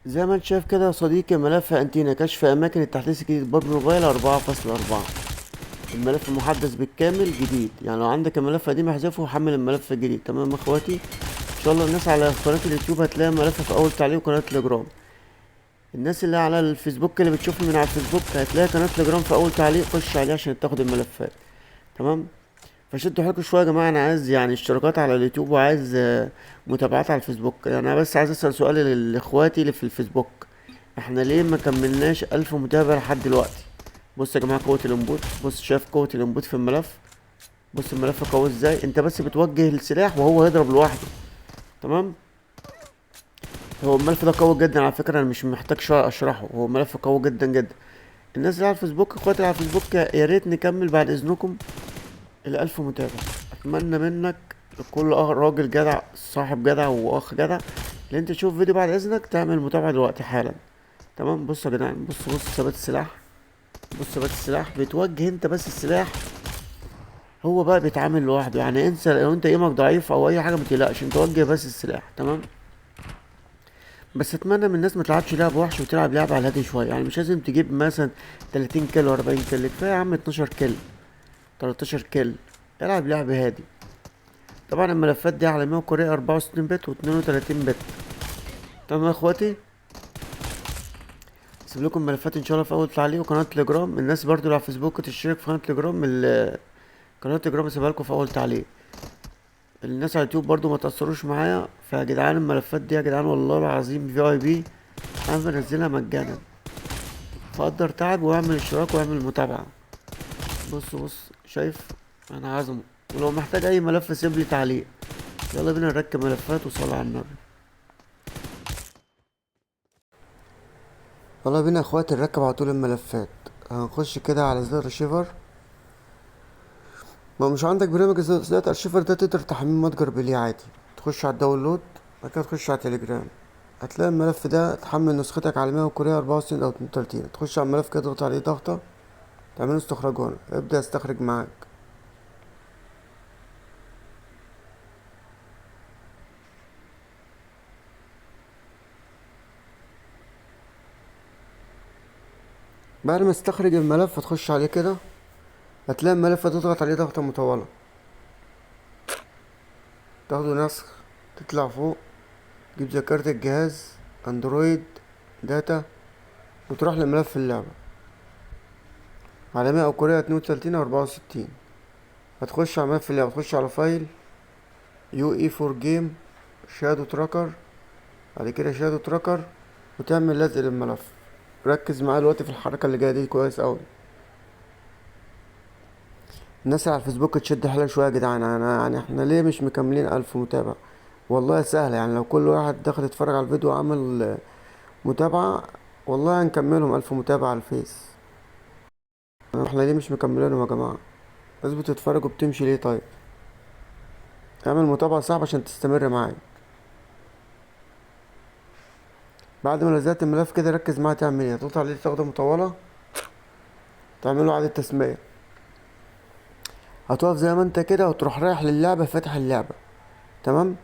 زي ما انت شايف كده يا صديقي، ملف انتينا كشف اماكن التحديث الجديد باب موبايل 4.4. الملف محدث بالكامل جديد، يعني لو عندك الملف القديم احذفه وحمل الملف الجديد. تمام يا اخواتي؟ ان شاء الله الناس على قناة اليوتيوب هتلاقي ملف في اول تعليق، وقناة تليجرام. الناس اللي على الفيسبوك اللي بتشوفني من على الفيسبوك هتلاقي قناة تليجرام في اول تعليق، خش عليه عشان تاخد الملفات. تمام. فشدوا حيلكوا شويه يا جماعه، انا عايز يعني اشتراكات على اليوتيوب، وعايز متابعات على الفيسبوك. يعني انا بس عايز اسال سؤال لاخواتي اللي في الفيسبوك: احنا ليه ما كملناش 1000 متابع لحد دلوقتي؟ بص يا جماعه قوه الانبوت، بص شايف قوه الانبوت في الملف؟ بص الملف قوي ازاي، انت بس بتوجه السلاح وهو هيضرب لوحده. تمام. هو الملف ده قوي جدا على فكره، انا مش محتاج اشرحه، هو ملف قوي جدا جدا. الناس اللي على الفيسبوك، اخواتي اللي على الفيسبوك، يا ريت نكمل بعد اذنكم ال1000 متابع. اتمنى منك لكل راجل جدع، صاحب جدع، واخ جدع، اللي انت تشوف فيديو بعد اذنك تعمل متابعة دلوقتي حالا. تمام. بص يا جدعان، بص ثبات السلاح، بص ثبات السلاح، بتوجه انت بس السلاح هو بقى بيتعامل لوحده. يعني انسى لو انت ايمك ضعيف او اي حاجه، متقلقش، انت وجه بس السلاح. تمام. بس اتمنى من الناس ما تلعبش لعب وحش وتلعب لعب على الهادي شويه، يعني مش لازم تجيب مثلا 30 كيلو 40 كيلو، كفايه يا عم 12 كيلو 13 كيلو، العب لعب هادي. طبعا الملفات دي عالمية وكورية 64 بت و32 بت. تمام يا اخواتي؟ سيب لكم ملفات ان شاء الله في اول تعليق، وقناة تليجرام. الناس برضو اللي على فيسبوك تشترك في قناة تليجرام، قناة تليجرام سيبها لكم في اول تعليق. الناس على اليوتيوب برضو ما تأثروش معايا، فيا جدعان الملفات دي يا جدعان والله العظيم في اي بي، انا بنزلها مجانا، فقدر تعب واعمل اشتراك واعمل متابعة. بص شايف؟ انا عازمه، ولو محتاج اي ملف سيب لي تعليق. يلا بينا نركب ملفات وصلى على النبي. يلا بينا يا اخواتي نركب على طول الملفات. هنخش كده على زر الشيفر. لو مش عندك برنامج زي الشيفر ده تقدر تحميه متجر بليه عادي. تخش على الداونلود، بعد كده تخش على تليجرام، هتلاقي الملف ده تحمل نسختك عالمية وكورية 64 او 32. تخش على الملف كده تضغط عليه ضغطة، تعمله استخراج هنا، يبدأ يستخرج معاك. بعد ما تستخرج الملف هتخش عليه كده، هتلاقي الملف ده تضغط عليه ضغطة مطولة، تاخده نسخ، تطلع فوق، تجيب زي كارت الجهاز، اندرويد، داتا، وتروح لملف اللعبة عالمية أو كورية 32 أو 64. هتخش على ملف اللعبة، تخش على فايل يو اي فور جيم شادو تراكر، بعد كده شادو تراكر، وتعمل لزق للملف. ركز معايا دلوقتي في الحركة اللي جاية دي كويس أوي. الناس اللي على الفيسبوك تشد حيلها شوية يا جدعان، أنا يعني احنا ليه مش مكملين 1000 متابع؟ والله سهلة، يعني لو كل واحد دخل يتفرج على الفيديو وعمل متابعة، والله هنكملهم 1000 متابع على الفيس. احنا ليه مش مكملينهم يا جماعة؟ الناس بتتفرج وبتمشي ليه طيب؟ اعمل متابعة صعبة عشان تستمر معايا. بعد ما لزقت الملف كده ركز معايا تعمل ايه، تضغط عليه تاخده مطولة، تعمله إعادة تسمية، هتقف زي ما انت كده وتروح رايح للعبة فاتح اللعبة. تمام.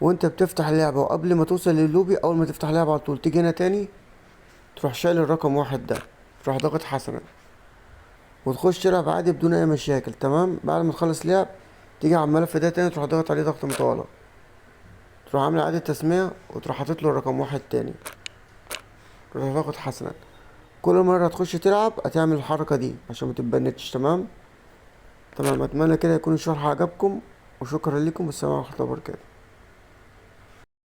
وانت بتفتح اللعبة وقبل ما توصل للوبي، اول ما تفتح اللعبة على طول تيجي هنا تاني، تروح شايل الرقم واحد ده، تروح ضاغط حسنا، وتخش تلعب عادي بدون اي مشاكل. تمام. بعد ما تخلص لعب تيجي على الملف ده تاني، تروح ضاغط عليه ضغط مطولة، تروح عامل إعادة تسمية، وتروح حاطط له الرقم واحد تاني، تروح ضاغط حسنا. كل مرة تخش تلعب هتعمل الحركة دي عشان متتبنتش. تمام. اتمنى كده يكون الشرح عجبكم، وشكرا لكم، والسلام عليكم ورحمة الله وبركاته.